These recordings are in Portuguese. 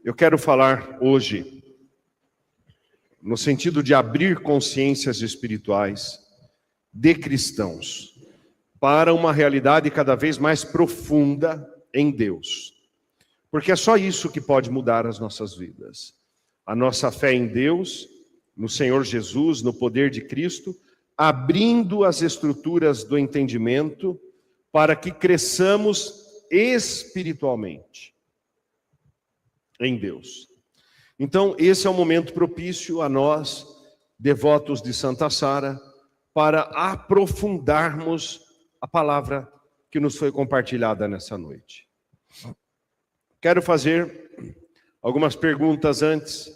Eu quero falar hoje no sentido de abrir consciências espirituais de cristãos para uma realidade cada vez mais profunda em Deus. Porque é só isso que pode mudar as nossas vidas. A nossa fé em Deus, no Senhor Jesus, no poder de Cristo, abrindo as estruturas do entendimento para que cresçamos espiritualmente em Deus. Então, esse é um momento propício a nós, devotos de Santa Sara, para aprofundarmos a palavra que nos foi compartilhada nessa noite. Quero fazer algumas perguntas antes.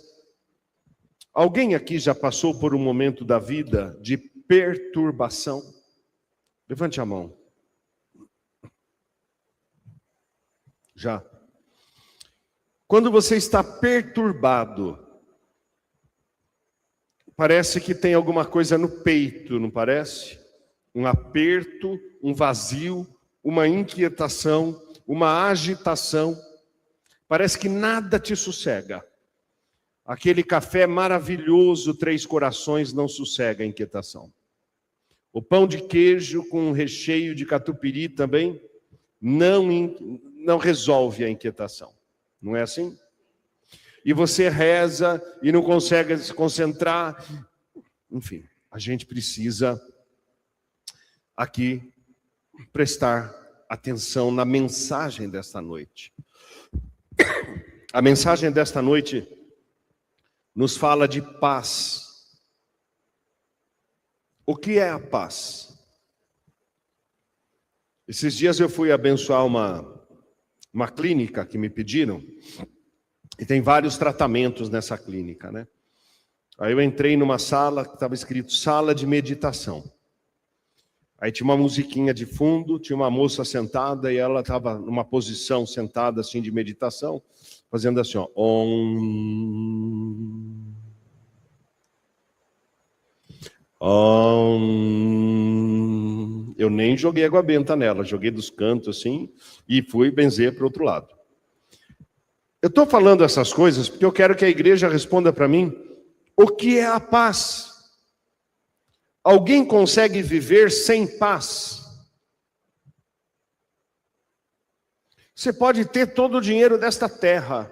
Alguém aqui já passou por um momento da vida de perturbação? Levante a mão. Já. Quando você está perturbado, parece que tem alguma coisa no peito, não parece? Um aperto, um vazio, uma inquietação, uma agitação. Parece que nada te sossega. Aquele café maravilhoso, 3 corações, não sossega a inquietação. O pão de queijo com recheio de catupiry também não resolve a inquietação. Não é assim? E você reza e não consegue se concentrar. Enfim, a gente precisa aqui prestar atenção na mensagem desta noite. A mensagem desta noite nos fala de paz. O que é a paz? Esses dias eu fui abençoar uma clínica que me pediram, e tem vários tratamentos nessa clínica, né? Aí eu entrei numa sala que estava escrito sala de meditação. Aí tinha uma musiquinha de fundo, tinha uma moça sentada e ela estava numa posição sentada assim de meditação, fazendo assim, ó, Om. Om. Eu nem joguei água benta nela, joguei dos cantos assim e fui benzer para o outro lado. Eu estou falando essas coisas porque eu quero que a igreja responda para mim o que é a paz. Alguém consegue viver sem paz? Você pode ter todo o dinheiro desta terra,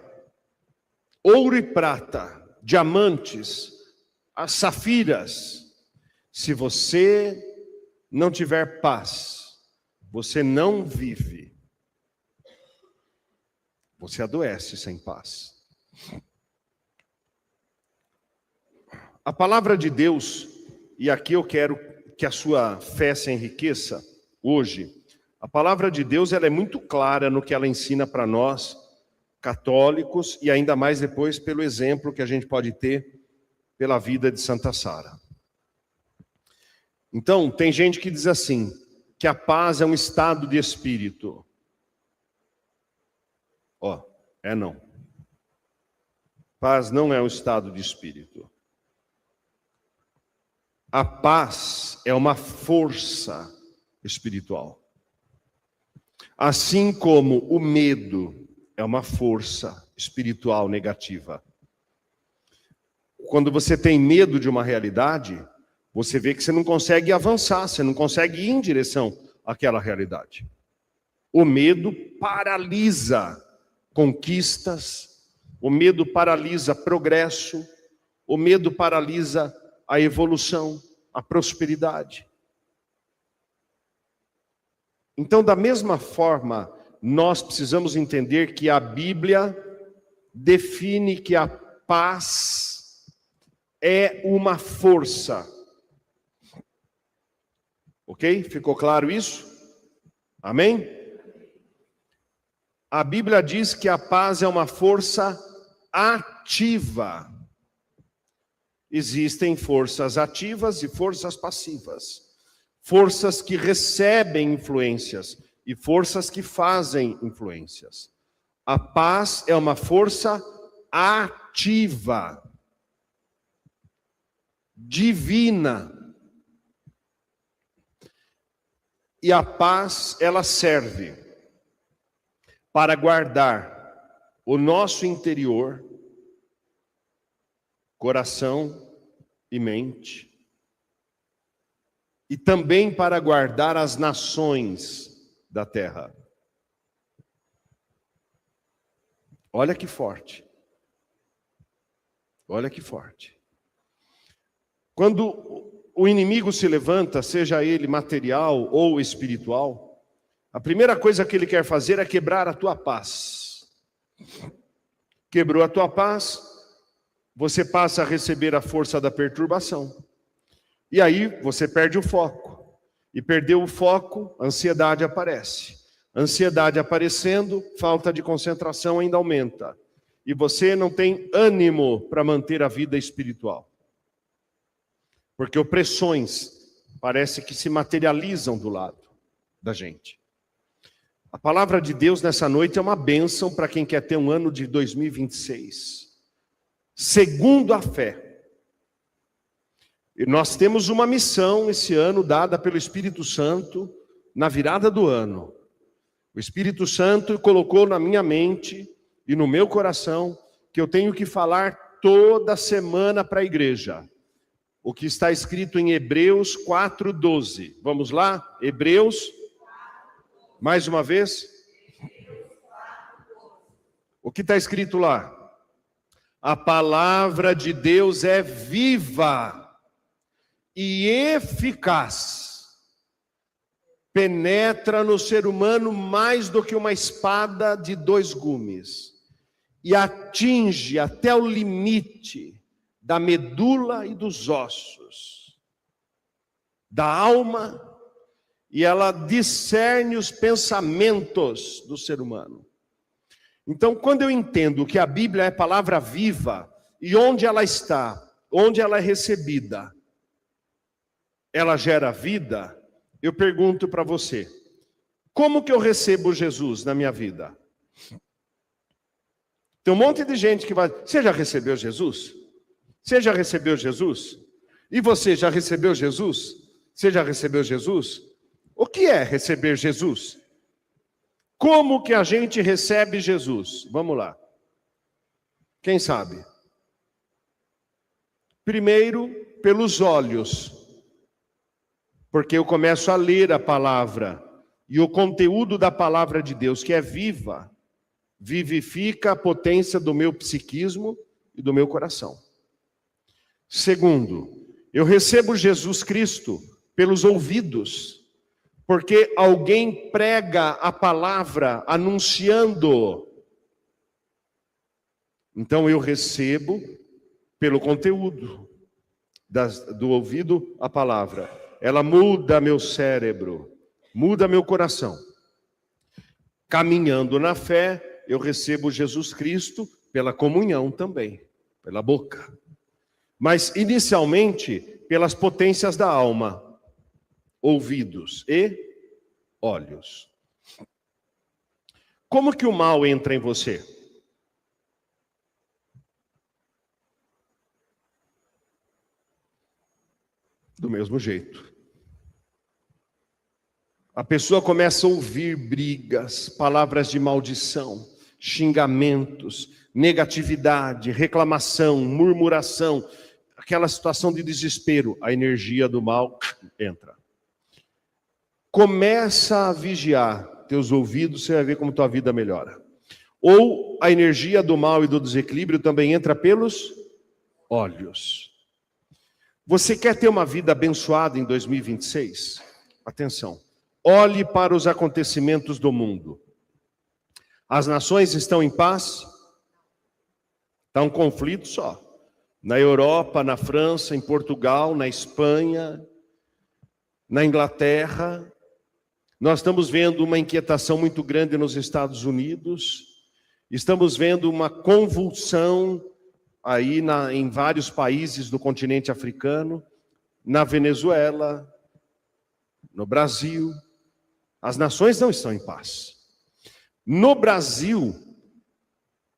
ouro e prata, diamantes, as safiras. Se você não tiver paz, você não vive. Você adoece sem paz. A palavra de Deus, e aqui eu quero que a sua fé se enriqueça hoje. A palavra de Deus ela é muito clara no que ela ensina para nós, católicos, e ainda mais depois pelo exemplo que a gente pode ter pela vida de Santa Sara. Então, tem gente que diz assim, que a paz é um estado de espírito. Não. Paz não é um estado de espírito. A paz é uma força espiritual. Assim como o medo é uma força espiritual negativa. Quando você tem medo de uma realidade, você vê que você não consegue avançar, você não consegue ir em direção àquela realidade. O medo paralisa conquistas, o medo paralisa progresso, o medo paralisa a evolução, a prosperidade. Então, da mesma forma, nós precisamos entender que a Bíblia define que a paz é uma força. Ok? Ficou claro isso? Amém? A Bíblia diz que a paz é uma força ativa. Existem forças ativas e forças passivas. Forças que recebem influências e forças que fazem influências. A paz é uma força ativa, divina. E a paz, ela serve para guardar o nosso interior, coração e mente, e também para guardar as nações da terra. Olha que forte. Olha que forte. Quando o inimigo se levanta, seja ele material ou espiritual, a primeira coisa que ele quer fazer é quebrar a tua paz. Quebrou a tua paz, você passa a receber a força da perturbação. E aí você perde o foco. E perdeu o foco, a ansiedade aparece. Ansiedade aparecendo, falta de concentração ainda aumenta. E você não tem ânimo para manter a vida espiritual. Porque opressões parece que se materializam do lado da gente. A palavra de Deus nessa noite é uma bênção para quem quer ter um ano de 2026. Segundo a fé. E nós temos uma missão esse ano dada pelo Espírito Santo na virada do ano. O Espírito Santo colocou na minha mente e no meu coração que eu tenho que falar toda semana para a igreja. O que está escrito em Hebreus 4:12. Vamos lá? Hebreus. Mais uma vez. O que está escrito lá? A palavra de Deus é viva e eficaz. Penetra no ser humano mais do que uma espada de 2 gumes. E atinge até o limite da medula e dos ossos, da alma, e ela discerne os pensamentos do ser humano. Então, quando eu entendo que a Bíblia é palavra viva, e onde ela está, onde ela é recebida, ela gera vida, eu pergunto para você, como que eu recebo Jesus na minha vida? Tem um monte de gente que vai, você já recebeu Jesus? Você já recebeu Jesus? E você já recebeu Jesus? Você já recebeu Jesus? O que é receber Jesus? Como que a gente recebe Jesus? Vamos lá. Quem sabe? Primeiro, pelos olhos. Porque eu começo a ler a palavra. E o conteúdo da palavra de Deus, que é viva, vivifica a potência do meu psiquismo e do meu coração. Segundo, eu recebo Jesus Cristo pelos ouvidos, porque alguém prega a palavra anunciando. Então eu recebo pelo conteúdo do ouvido a palavra. Ela muda meu cérebro, muda meu coração. Caminhando na fé, eu recebo Jesus Cristo pela comunhão também, pela boca. Mas, inicialmente, pelas potências da alma, ouvidos e olhos. Como que o mal entra em você? Do mesmo jeito. A pessoa começa a ouvir brigas, palavras de maldição, xingamentos, negatividade, reclamação, murmuração, aquela situação de desespero, a energia do mal entra. Começa a vigiar teus ouvidos, você vai ver como tua vida melhora. Ou a energia do mal e do desequilíbrio também entra pelos olhos. Você quer ter uma vida abençoada em 2026? Atenção, olhe para os acontecimentos do mundo. As nações estão em paz? Está um conflito só. Na Europa, na França, em Portugal, na Espanha, na Inglaterra. Nós estamos vendo uma inquietação muito grande nos Estados Unidos. Estamos vendo uma convulsão aí em vários países do continente africano, na Venezuela, no Brasil. As nações não estão em paz. No Brasil,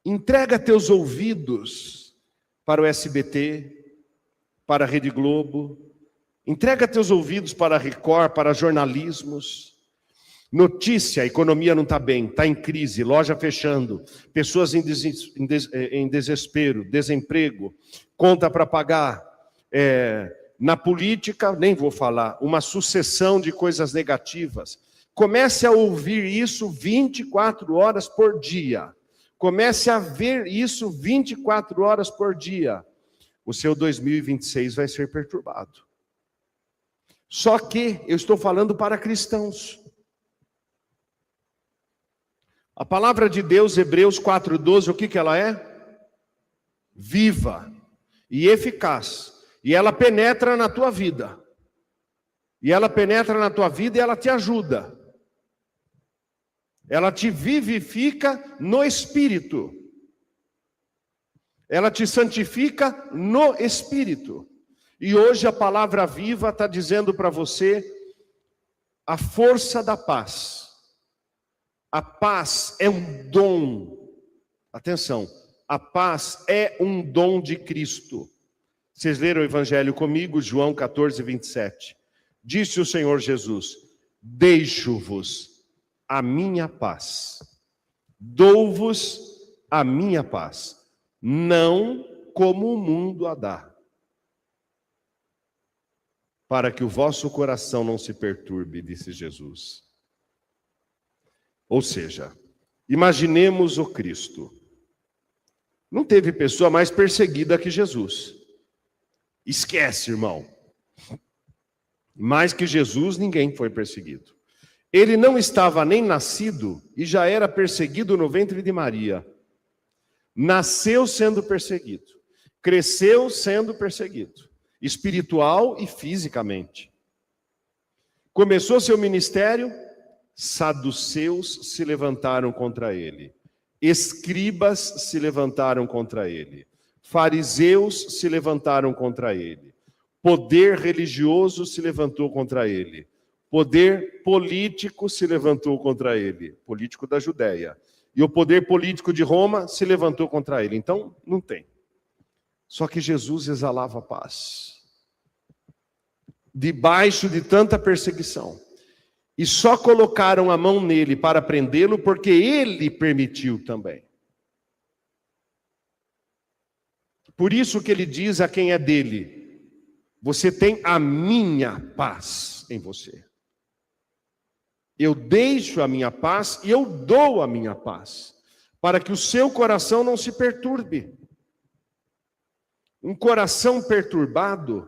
entrega teus ouvidos para o SBT, para a Rede Globo, entrega teus ouvidos para a Record, para jornalismos. Notícia: a economia não está bem, está em crise, loja fechando, pessoas em desespero, desemprego, conta para pagar. Na política, nem vou falar, uma sucessão de coisas negativas. Comece a ouvir isso 24 horas por dia. Comece a ver isso 24 horas por dia. O seu 2026 vai ser perturbado. Só que eu estou falando para cristãos. A palavra de Deus, Hebreus 4:12, o que ela é? Viva e eficaz. E ela penetra na tua vida. E ela penetra na tua vida e ela te ajuda. Ela te vivifica no Espírito. Ela te santifica no Espírito. E hoje a palavra viva está dizendo para você a força da paz. A paz é um dom. Atenção, a paz é um dom de Cristo. Vocês leram o Evangelho comigo, João 14:27. Disse o Senhor Jesus: deixo-vos a minha paz. Dou-vos a minha paz. Não como o mundo a dá. Para que o vosso coração não se perturbe, disse Jesus. Ou seja, imaginemos o Cristo. Não teve pessoa mais perseguida que Jesus. Esquece, irmão. Mais que Jesus, ninguém foi perseguido. Ele não estava nem nascido e já era perseguido no ventre de Maria. Nasceu sendo perseguido. Cresceu sendo perseguido. Espiritual e fisicamente. Começou seu ministério, saduceus se levantaram contra ele. Escribas se levantaram contra ele. Fariseus se levantaram contra ele. Poder religioso se levantou contra ele. Poder político se levantou contra ele. Político da Judéia. E o poder político de Roma se levantou contra ele. Então, não tem. Só que Jesus exalava paz. Debaixo de tanta perseguição. E só colocaram a mão nele para prendê-lo porque ele permitiu também. Por isso que ele diz a quem é dele: você tem a minha paz em você. Eu deixo a minha paz e eu dou a minha paz, para que o seu coração não se perturbe. Um coração perturbado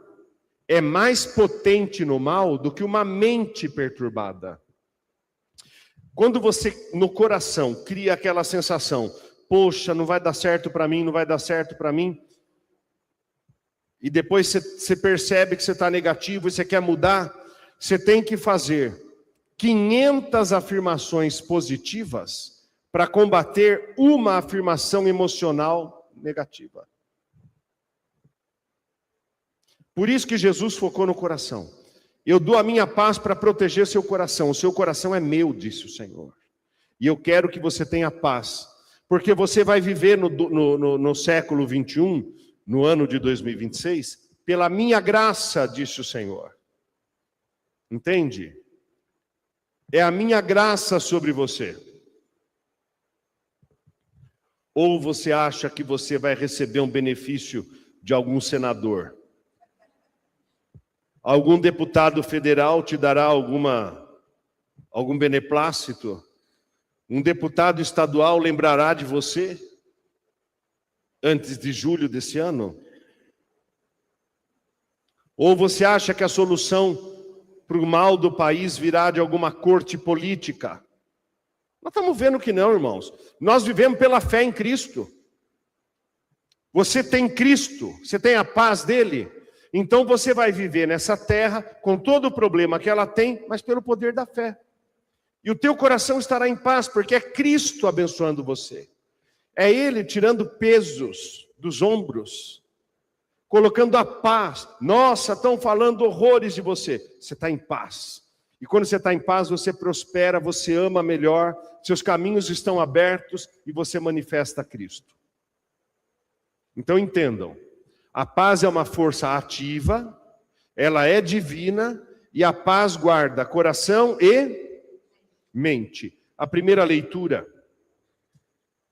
é mais potente no mal do que uma mente perturbada. Quando você, no coração, cria aquela sensação: poxa, não vai dar certo para mim, não vai dar certo para mim. E depois você percebe que você está negativo e você quer mudar, você tem que fazer 500 afirmações positivas para combater uma afirmação emocional negativa. Por isso que Jesus focou no coração. Eu dou a minha paz para proteger seu coração. O seu coração é meu, disse o Senhor. E eu quero que você tenha paz. Porque você vai viver no século 21, no ano de 2026, pela minha graça, disse o Senhor. Entende? É a minha graça sobre você. Ou você acha que você vai receber um benefício de algum senador? Algum deputado federal te dará algum beneplácito? Um deputado estadual lembrará de você antes de julho desse ano? Ou você acha que a solução para o mal do país virá de alguma corte política? Nós estamos vendo que não, irmãos. Nós vivemos pela fé em Cristo. Você tem Cristo, você tem a paz dele. Então você vai viver nessa terra com todo o problema que ela tem, mas pelo poder da fé. E o teu coração estará em paz, porque é Cristo abençoando você. É Ele tirando pesos dos ombros, colocando a paz. Nossa, estão falando horrores de você. Você está em paz. E quando você está em paz, você prospera, você ama melhor, seus caminhos estão abertos e você manifesta Cristo. Então entendam, a paz é uma força ativa, ela é divina, e a paz guarda coração e mente. A primeira leitura,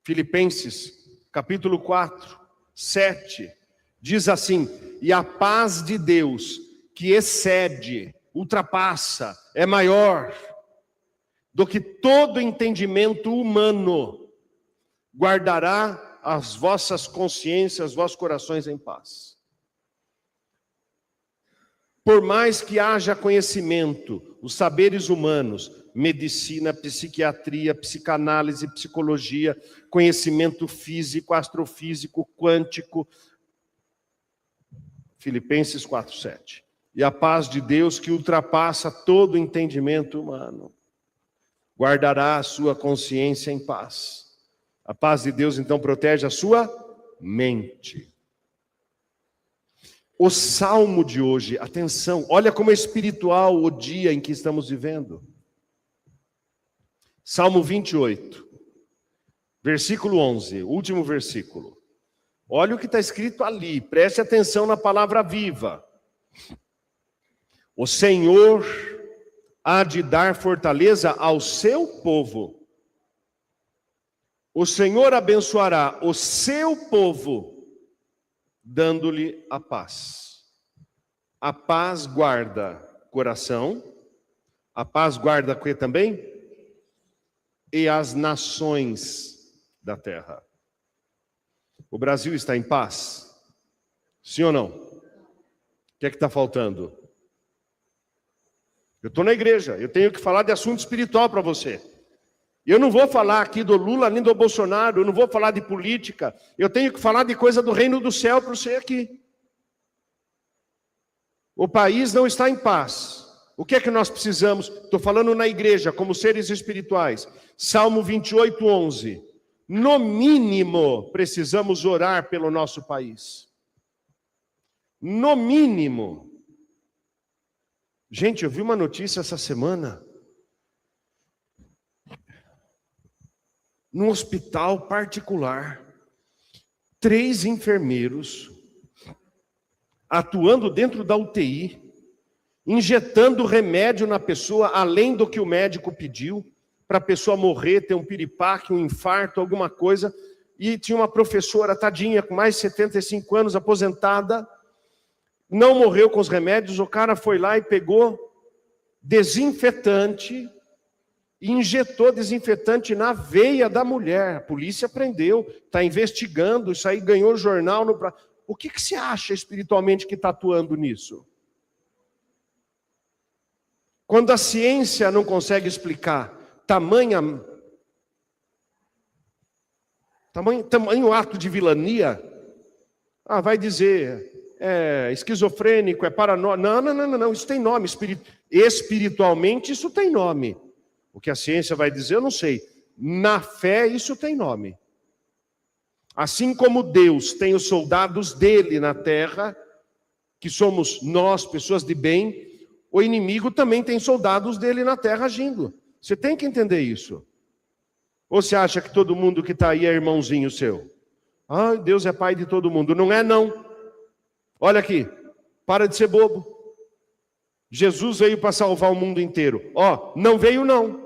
Filipenses, capítulo 4, 7, diz assim: e a paz de Deus, que excede, ultrapassa, é maior do que todo entendimento humano, guardará as vossas consciências, os vossos corações em paz. Por mais que haja conhecimento, os saberes humanos, medicina, psiquiatria, psicanálise, psicologia, conhecimento físico, astrofísico, quântico, Filipenses 4:7. E a paz de Deus, que ultrapassa todo entendimento humano, guardará a sua consciência em paz. A paz de Deus, então, protege a sua mente. O salmo de hoje, atenção, olha como é espiritual o dia em que estamos vivendo. Salmo 28, versículo 11, último versículo. Olha o que está escrito ali, preste atenção na palavra viva. O Senhor há de dar fortaleza ao seu povo. O Senhor abençoará o seu povo, dando-lhe a paz. A paz guarda coração, a paz guarda o que também? E as nações da terra. O Brasil está em paz? Sim ou não? O que é que está faltando? Eu estou na igreja, eu tenho que falar de assunto espiritual para você. Eu não vou falar aqui do Lula nem do Bolsonaro, eu não vou falar de política, eu tenho que falar de coisa do reino do céu para você aqui. O país não está em paz. O que é que nós precisamos? Estou falando na igreja, como seres espirituais. Salmo 28, 11. No mínimo, precisamos orar pelo nosso país. No mínimo. Gente, eu vi uma notícia essa semana. Num hospital particular, 3 enfermeiros atuando dentro da UTI, injetando remédio na pessoa, além do que o médico pediu, para a pessoa morrer, ter um piripaque, um infarto, alguma coisa. E tinha uma professora, tadinha, com mais de 75 anos, aposentada, não morreu com os remédios, o cara foi lá e pegou desinfetante, e injetou desinfetante na veia da mulher. A polícia prendeu, está investigando, isso aí ganhou jornal. O que você acha espiritualmente que está atuando nisso? Quando a ciência não consegue explicar tamanho ato de vilania, vai dizer, é esquizofrênico, é paranoia. Não, isso tem nome. Espiritualmente isso tem nome. O que a ciência vai dizer, eu não sei. Na fé, isso tem nome. Assim como Deus tem os soldados dele na terra, que somos nós, pessoas de bem, o inimigo também tem soldados dele na terra agindo. Você tem que entender isso. Ou você acha que todo mundo que está aí é irmãozinho seu? Deus é pai de todo mundo. Não é, não. Olha aqui, para de ser bobo. Jesus veio para salvar o mundo inteiro. Não veio, não.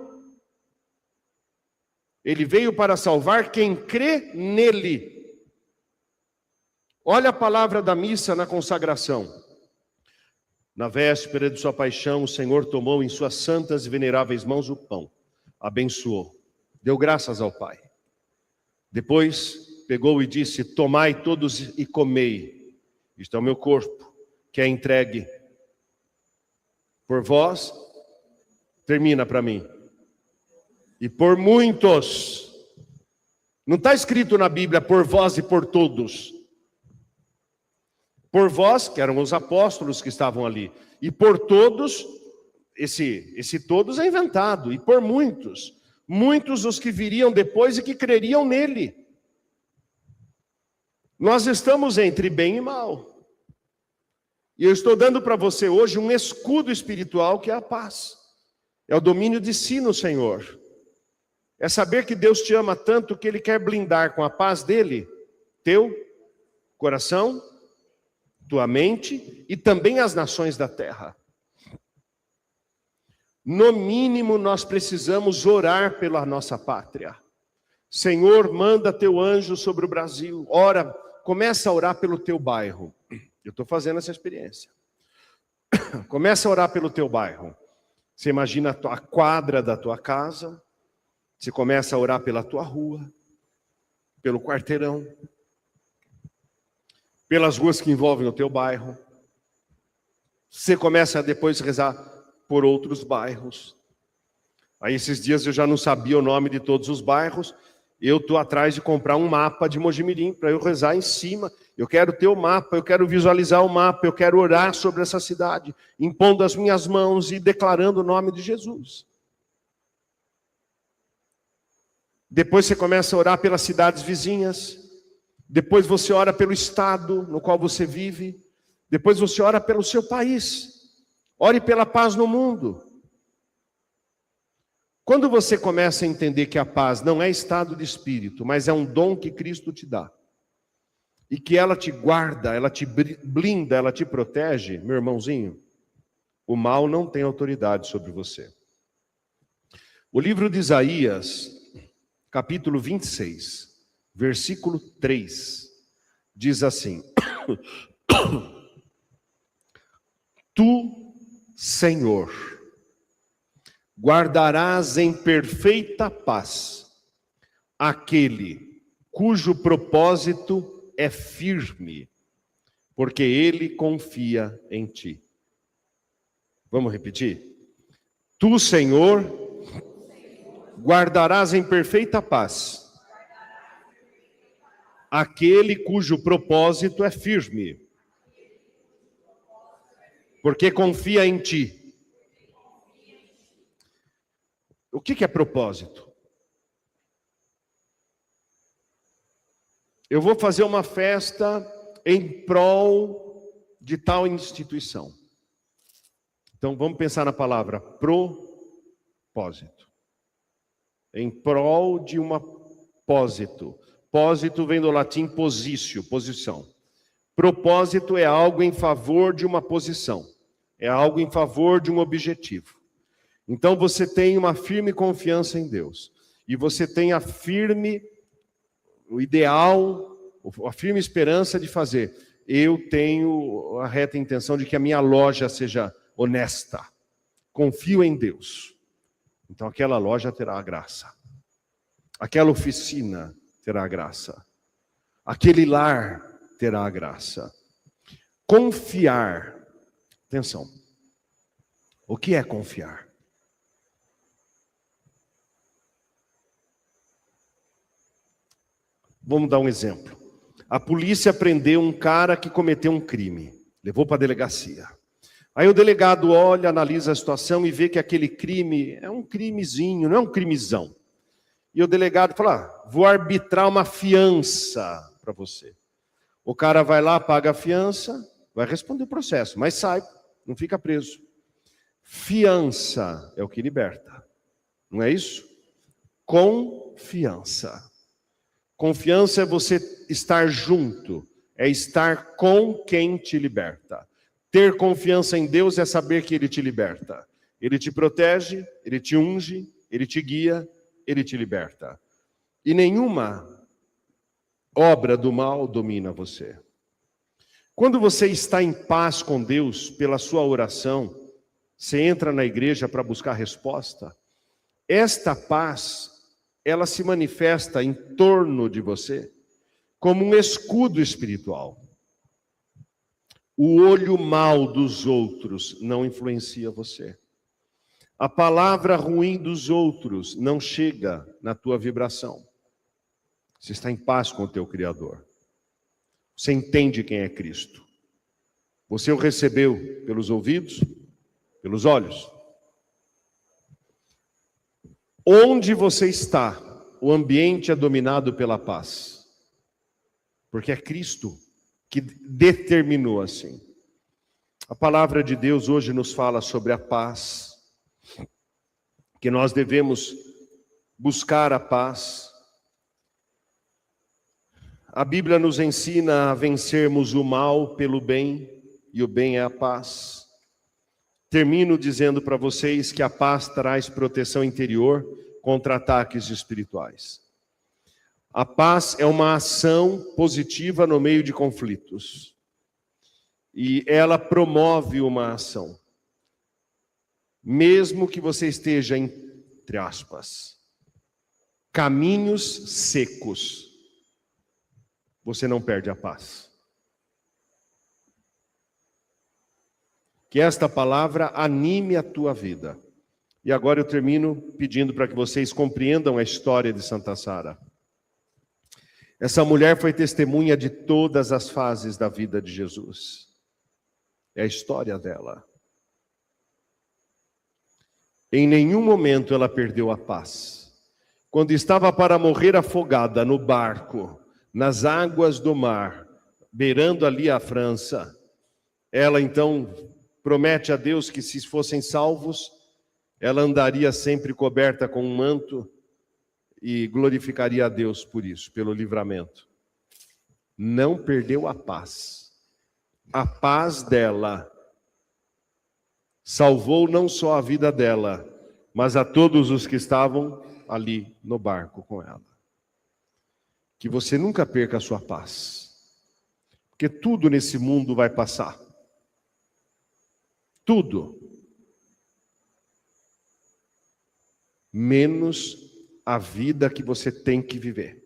Ele veio para salvar quem crê nele. Olha a palavra da missa na consagração. Na véspera de sua paixão, o Senhor tomou em suas santas e veneráveis mãos o pão, abençoou, deu graças ao Pai. Depois pegou e disse: tomai todos e comei. Isto é o meu corpo, que é entregue por vós. Termina para mim. E por muitos. Não está escrito na Bíblia por vós e por todos. Por vós, que eram os apóstolos que estavam ali. E por todos, esse todos é inventado. E por muitos. Muitos os que viriam depois e que creriam nele. Nós estamos entre bem e mal. E eu estou dando para você hoje um escudo espiritual que é a paz. É o domínio de si no Senhor. É saber que Deus te ama tanto que Ele quer blindar com a paz dEle, teu coração, tua mente e também as nações da terra. no mínimo nós precisamos orar pela nossa pátria. Senhor, manda teu anjo sobre o Brasil. Ora, começa a orar pelo teu bairro. Eu estou fazendo essa experiência. Começa a orar pelo teu bairro. Você imagina a quadra da tua casa. Você começa a orar pela tua rua, pelo quarteirão, pelas ruas que envolvem o teu bairro. Você começa a depois rezar por outros bairros. Aí esses dias eu já não sabia o nome de todos os bairros. Eu estou atrás de comprar um mapa de Mojimirim para eu rezar em cima. Eu quero ter o mapa, eu quero visualizar o mapa, eu quero orar sobre essa cidade, impondo as minhas mãos e declarando o nome de Jesus. Depois você começa a orar pelas cidades vizinhas. Depois você ora pelo estado no qual você vive. Depois você ora pelo seu país. Ore pela paz no mundo. Quando você começa a entender que a paz não é estado de espírito, mas é um dom que Cristo te dá, e que ela te guarda, ela te blinda, ela te protege, meu irmãozinho, o mal não tem autoridade sobre você. O livro de Isaías, capítulo 26, versículo 3, diz assim: Tu, Senhor, guardarás em perfeita paz aquele cujo propósito é firme, porque ele confia em ti. Vamos repetir? Tu, Senhor, guardarás em perfeita paz aquele cujo propósito é firme, porque confia em ti. O que é propósito? Eu vou fazer uma festa em prol de tal instituição. Então vamos pensar na palavra propósito. Em prol de uma pósito. Pósito vem do latim positio, posição. Propósito é algo em favor de uma posição. É algo em favor de um objetivo. Então você tem uma firme confiança em Deus. E você tem o ideal, a firme esperança de fazer. Eu tenho a reta intenção de que a minha loja seja honesta. Confio em Deus. Então aquela loja terá a graça. Aquela oficina terá a graça. Aquele lar terá a graça. Confiar. Atenção. O que é confiar? Vamos dar um exemplo. A polícia prendeu um cara que cometeu um crime. Levou para a delegacia. Aí o delegado olha, analisa a situação e vê que aquele crime é um crimezinho, não é um crimezão. E o delegado fala, vou arbitrar uma fiança para você. O cara vai lá, paga a fiança, vai responder o processo, mas sai, não fica preso. Fiança é o que liberta, não é isso? Confiança. Confiança é você estar junto, é estar com quem te liberta. Ter confiança em Deus é saber que Ele te liberta. Ele te protege, Ele te unge, Ele te guia, Ele te liberta. E nenhuma obra do mal domina você. Quando você está em paz com Deus pela sua oração, você entra na igreja para buscar resposta, esta paz, ela se manifesta em torno de você como um escudo espiritual. O olho mau dos outros não influencia você. A palavra ruim dos outros não chega na tua vibração. Você está em paz com o teu Criador. Você entende quem é Cristo. Você o recebeu pelos ouvidos, pelos olhos. Onde você está, o ambiente é dominado pela paz. Porque é Cristo que determinou assim. A palavra de Deus hoje nos fala sobre a paz, que nós devemos buscar a paz. A Bíblia nos ensina a vencermos o mal pelo bem, e o bem é a paz. termino dizendo para vocês que a paz traz proteção interior contra ataques espirituais. A paz é uma ação positiva no meio de conflitos. E ela promove uma ação. Mesmo que você esteja, entre aspas, caminhos secos, você não perde a paz. Que esta palavra anime a tua vida. E agora eu termino pedindo para que vocês compreendam a história de Santa Sara. Essa mulher foi testemunha de todas as fases da vida de Jesus. É a história dela. Em nenhum momento ela perdeu a paz. Quando estava para morrer afogada no barco, nas águas do mar, beirando ali a França, ela então promete a Deus que se fossem salvos, ela andaria sempre coberta com um manto e glorificaria a Deus por isso, pelo livramento. Não perdeu a paz. A paz dela salvou não só a vida dela, mas a todos os que estavam ali no barco com ela. Que você nunca perca a sua paz. Porque tudo nesse mundo vai passar. Tudo. Menos a vida que você tem que viver.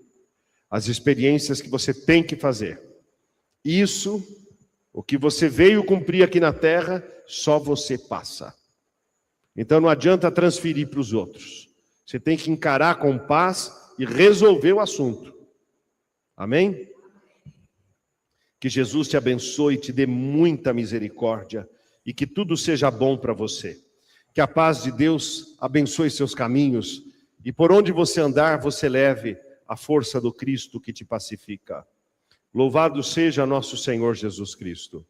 As experiências que você tem que fazer. Isso, o que você veio cumprir aqui na terra, só você passa. Então não adianta transferir para os outros. Você tem que encarar com paz e resolver o assunto. Amém? Que Jesus te abençoe e te dê muita misericórdia e que tudo seja bom para você. Que a paz de Deus abençoe seus caminhos e por onde você andar, você leve a força do Cristo que te pacifica. Louvado seja nosso Senhor Jesus Cristo.